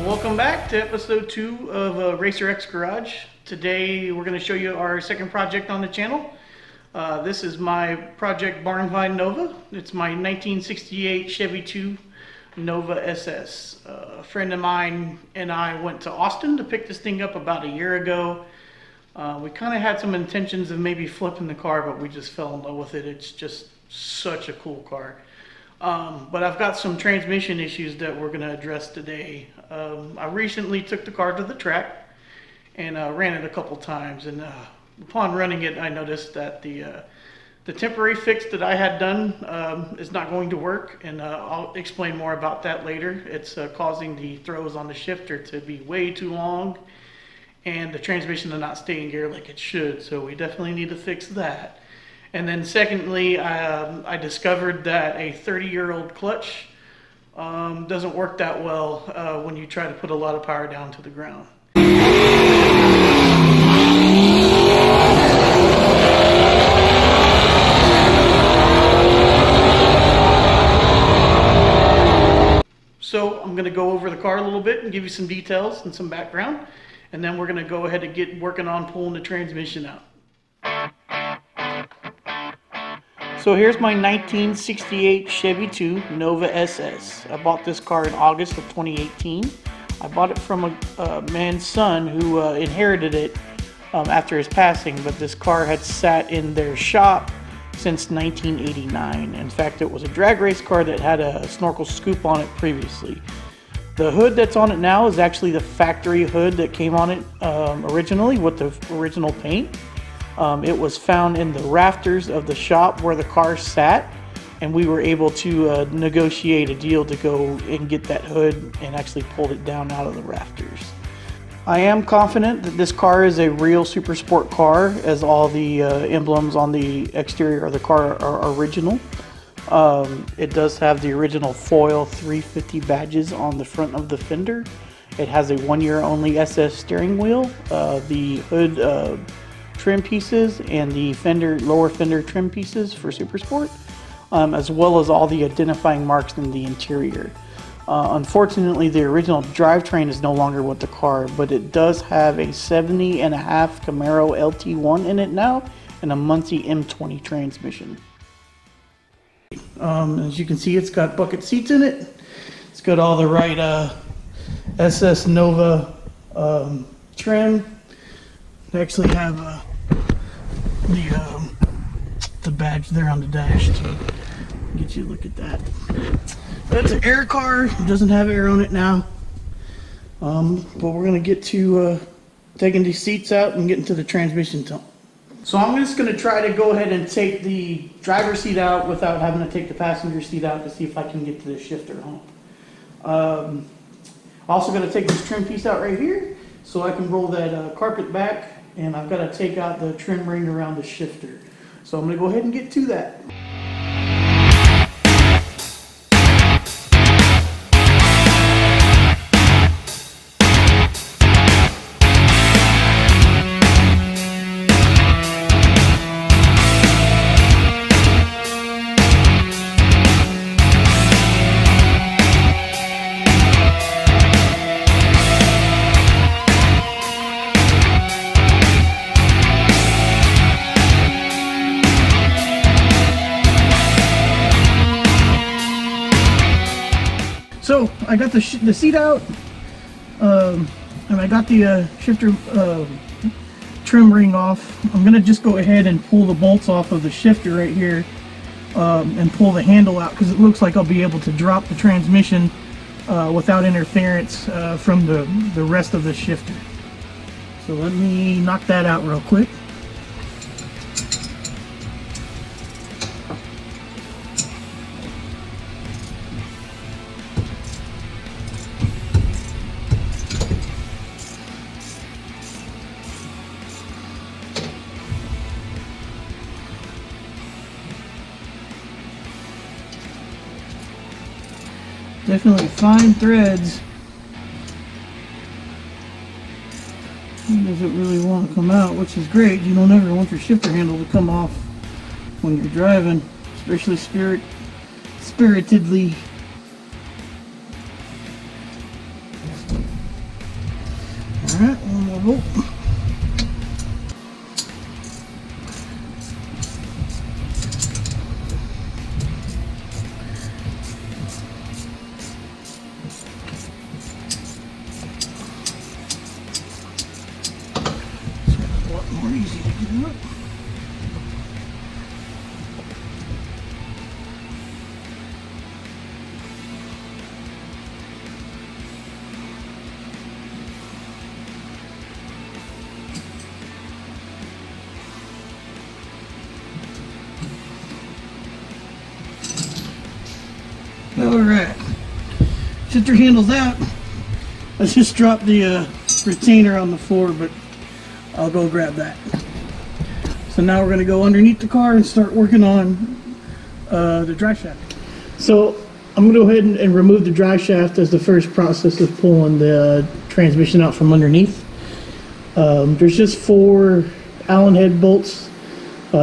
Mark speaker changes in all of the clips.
Speaker 1: Welcome back to episode 2 of Racer X Garage. Today we're going to show you our second project on the channel. This is my Project Barnvine Nova. It's my 1968 Chevy II Nova SS. A friend of mine and I went to Austin to pick this thing up about a year ago. We kind of had some intentions of maybe flipping the car, but we just fell in love with it. It's just such a cool car. But I've got some transmission issues that we're going to address today. I recently took the car to the track and ran it a couple times, and upon running it I noticed that the temporary fix that I had done is not going to work, and I'll explain more about that later. It's causing the throws on the shifter to be way too long and the transmission to not stay in gear like it should, so we definitely need to fix that. And then secondly, I discovered that a 30-year-old clutch doesn't work that well when you try to put a lot of power down to the ground. So I'm going to go over the car a little bit and give you some details and some background, and then we're going to go ahead and get working on pulling the transmission out. So here's my 1968 Chevy II Nova SS. I bought this car in August of 2018. I bought it from a man's son who inherited it after his passing, but this car had sat in their shop since 1989. In fact, it was a drag race car that had a snorkel scoop on it previously. The hood that's on it now is actually the factory hood that came on it originally with the original paint. It was found in the rafters of the shop where the car sat, and we were able to negotiate a deal to go and get that hood and actually pulled it down out of the rafters. I am confident that this car is a real super sport car, as all the emblems on the exterior of the car are original. It does have the original foil 350 badges on the front of the fender. It has a 1-year only SS steering wheel. The hood trim pieces and the lower fender trim pieces for Super Sport, as well as all the identifying marks in the interior. Unfortunately, the original drivetrain is no longer with the car, but it does have a 70.5 Camaro LT1 in it now and a Muncie M20 transmission. As you can see, it's got bucket seats in it. It's got all the right SS Nova trim. They actually have the badge there on the dash to get you a look at that. That's an air car. It doesn't have air on it now. But we're going to get to taking these seats out and getting to the transmission tunnel. So I'm just going to try to go ahead and take the driver's seat out without having to take the passenger seat out to see if I can get to the shifter home. Also going to take this trim piece out right here so I can roll that carpet back, and I've got to take out the trim ring around the shifter. So I'm going to go ahead and get to that. So I got the seat out, and I got the shifter trim ring off. I'm going to just go ahead and pull the bolts off of the shifter right here and pull the handle out, because it looks like I'll be able to drop the transmission without interference from the rest of the shifter. So let me knock that out real quick. Definitely fine threads. It doesn't really want to come out, which is great. You don't ever want your shifter handle to come off when you're driving, especially spiritedly. Alright, one more bolt. A lot more easy to get up. Alright, since your handle's out, let's just drop the retainer on the floor, but I'll go grab that. So now we're going to go underneath the car and start working on the drive shaft. So I'm going to go ahead and remove the drive shaft as the first process of pulling the transmission out from underneath. There's just 4 Allen head bolts.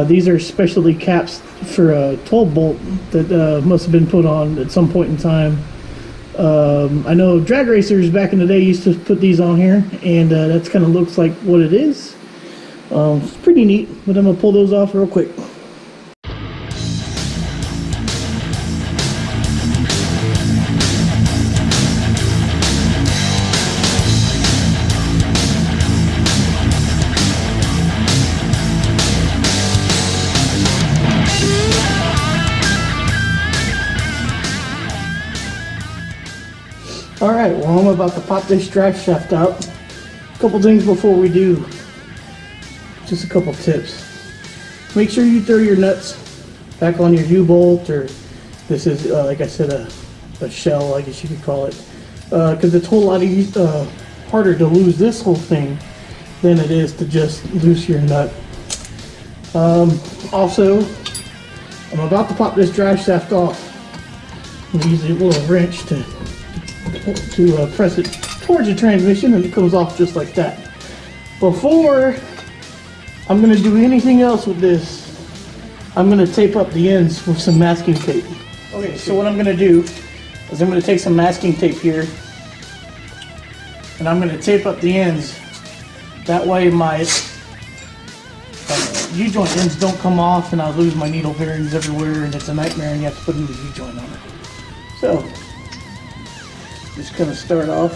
Speaker 1: These are specialty caps for a 12 bolt that must have been put on at some point in time. I know drag racers back in the day used to put these on here, and that's kind of looks like what it is. It's pretty neat, but I'm gonna pull those off real quick. Alright, well, I'm about to pop this drive shaft out. A couple things before we do. Just a couple tips. Make sure you throw your nuts back on your U-bolt, or this is, like I said, a shell, I guess you could call it. Because it's a whole lot harder to lose this whole thing than it is to just loose your nut. Also, I'm about to pop this drive shaft off. I'm going to use a little wrench to press it towards the transmission, and it comes off just like that. Before I'm going to do anything else with this, I'm going to tape up the ends with some masking tape. Okay, so what I'm going to do is I'm going to take some masking tape here, and I'm going to tape up the ends. That way my U-joint ends don't come off and I lose my needle bearings everywhere, and it's a nightmare and you have to put a new U-joint on it. So just going to start off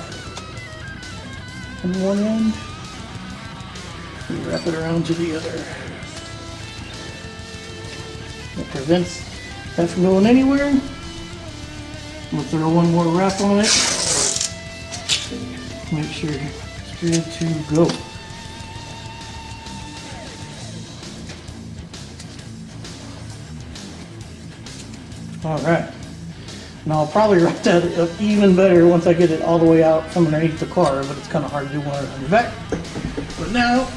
Speaker 1: on one end and wrap it around to the other. That prevents that from going anywhere. I'm going to throw one more wrap on it. Make sure it's good to go. Alright. Now I'll probably wrap that up even better once I get it all the way out from underneath the car, but it's kind of hard to do one on your back. But now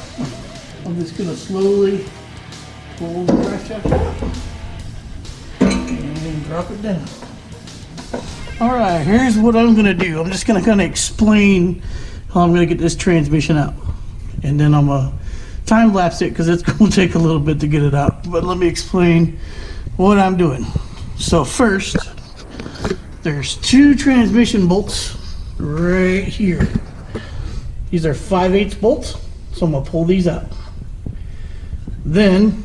Speaker 1: I'm just going to slowly pull the drive shaft out and drop it down. Alright, here's what I'm going to do. I'm just going to kind of explain how I'm going to get this transmission out. And then I'm going to time lapse it because it's going to take a little bit to get it out. But let me explain what I'm doing. So first, there's 2 transmission bolts right here. These are 5/8 bolts, so I'm going to pull these out. Then,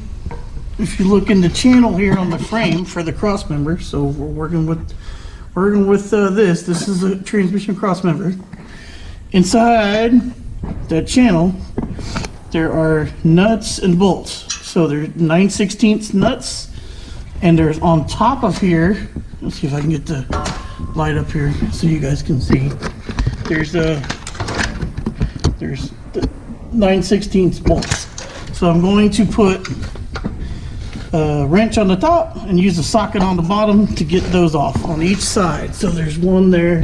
Speaker 1: if you look in the channel here on the frame for the Crossmember, so we're working with this. This is a transmission Crossmember. Inside that channel, there are nuts and bolts. So there's 9/16 nuts. And there's on top of here, let's see if I can get the light up here so you guys can see. There's the 9/16 bolts. So I'm going to put a wrench on the top and use a socket on the bottom to get those off on each side. So there's one there,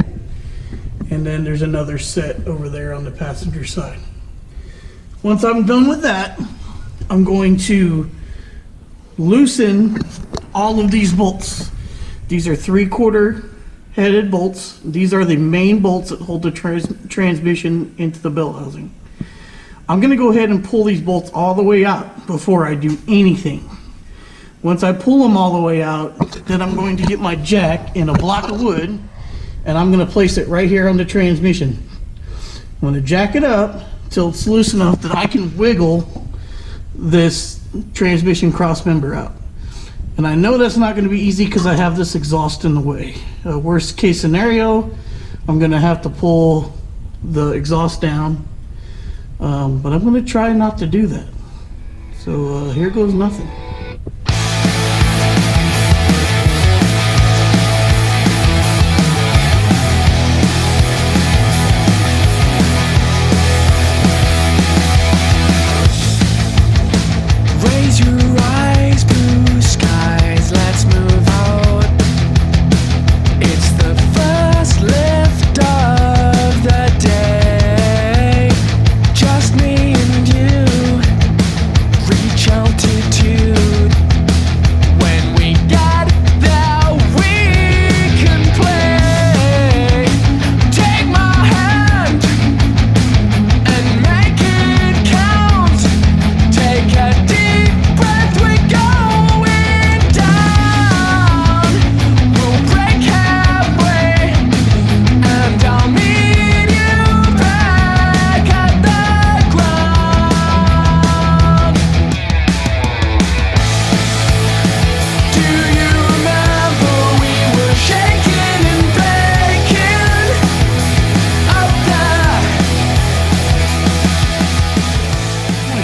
Speaker 1: and then there's another set over there on the passenger side. Once I'm done with that, I'm going to loosen all of these bolts. These are 3/4 headed bolts. These are the main bolts that hold the transmission into the bell housing. I'm going to go ahead and pull these bolts all the way out before I do anything. Once I pull them all the way out, then I'm going to get my jack in a block of wood, and I'm going to place it right here on the transmission. I'm going to jack it up, till it's loose enough that I can wiggle this transmission cross member out. And I know that's not going to be easy because I have this exhaust in the way. Worst case scenario, I'm going to have to pull the exhaust down, but I'm going to try not to do that. So here goes nothing.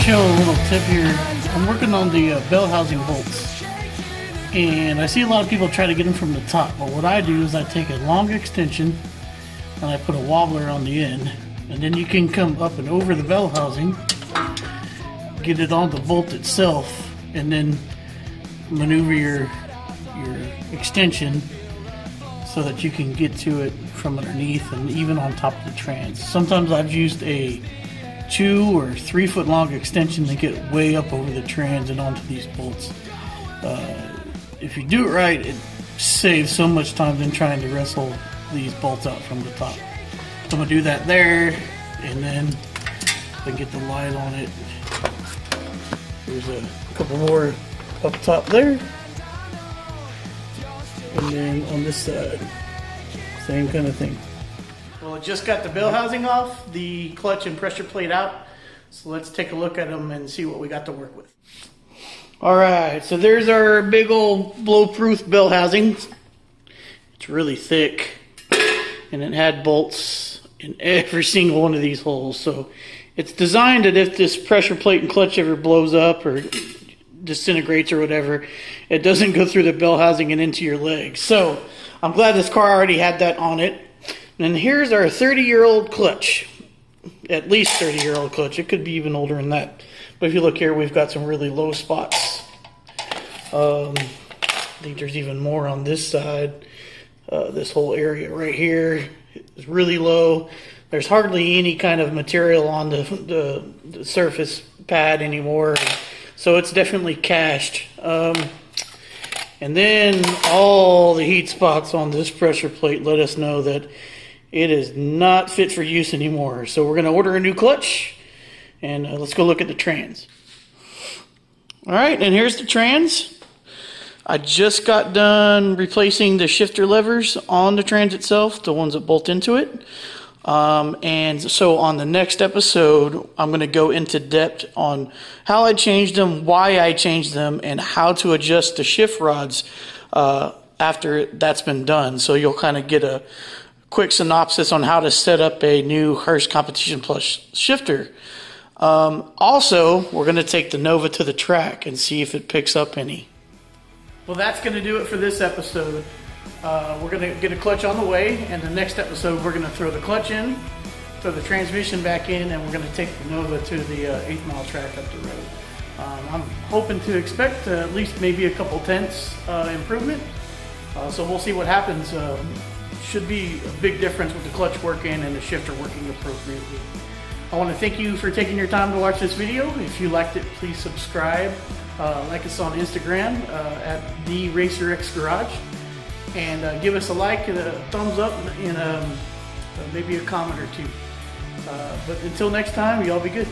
Speaker 1: Show a little tip here. I'm working on the Bellhousing Bolts, and I see a lot of people try to get them from the top, but what I do is I take a long extension and I put a wobbler on the end, and then you can come up and over the bell housing, get it on the bolt itself, and then maneuver your extension so that you can get to it from underneath and even on top of the trans. Sometimes I've used a 2 or 3 foot long extension to get way up over the trans and onto these bolts. If you do it right, it saves so much time than trying to wrestle these bolts out from the top. So I'm going to do that there, and then I get the light on it. There's a couple more up top there, and then on this side, same kind of thing. Well, it just got the bell housing off, the clutch and pressure plate out, so let's take a look at them and see what we got to work with. Alright, so there's our big old blow-proof bell housing. It's really thick, and it had bolts in every single one of these holes, so it's designed that if this pressure plate and clutch ever blows up or disintegrates or whatever, it doesn't go through the bell housing and into your legs. So I'm glad this car already had that on it. And here's our 30-year-old clutch, at least 30-year-old clutch. It could be even older than that. But if you look here, we've got some really low spots. I think there's even more on this side. This whole area right here is really low. There's hardly any kind of material on the surface pad anymore. So it's definitely cached. And then all the heat spots on this pressure plate let us know that it is not fit for use anymore. So we're going to order a new clutch, and let's go look at the trans. All right, and here's the trans. I just got done replacing the shifter levers on the trans itself, the ones that bolt into it. And so on the next episode, I'm going to go into depth on how I changed them, why I changed them, and how to adjust the shift rods after that's been done. So you'll kind of get a quick synopsis on how to set up a new Hurst Competition Plus shifter. Also, we're going to take the Nova to the track and see if it picks up any. Well, that's going to do it for this episode. We're going to get a clutch on the way, and the next episode we're going to throw the clutch in, throw the transmission back in, and we're going to take the Nova to the 8-mile track up the road. I'm hoping to expect at least maybe a couple tenths improvement, so we'll see what happens. Should be a big difference with the clutch working and the shifter working appropriately. I want to thank you for taking your time to watch this video. If you liked it, please subscribe. Like us on Instagram at the RacerX Garage. And give us a like and a thumbs up and maybe a comment or two. But until next time, y'all be good.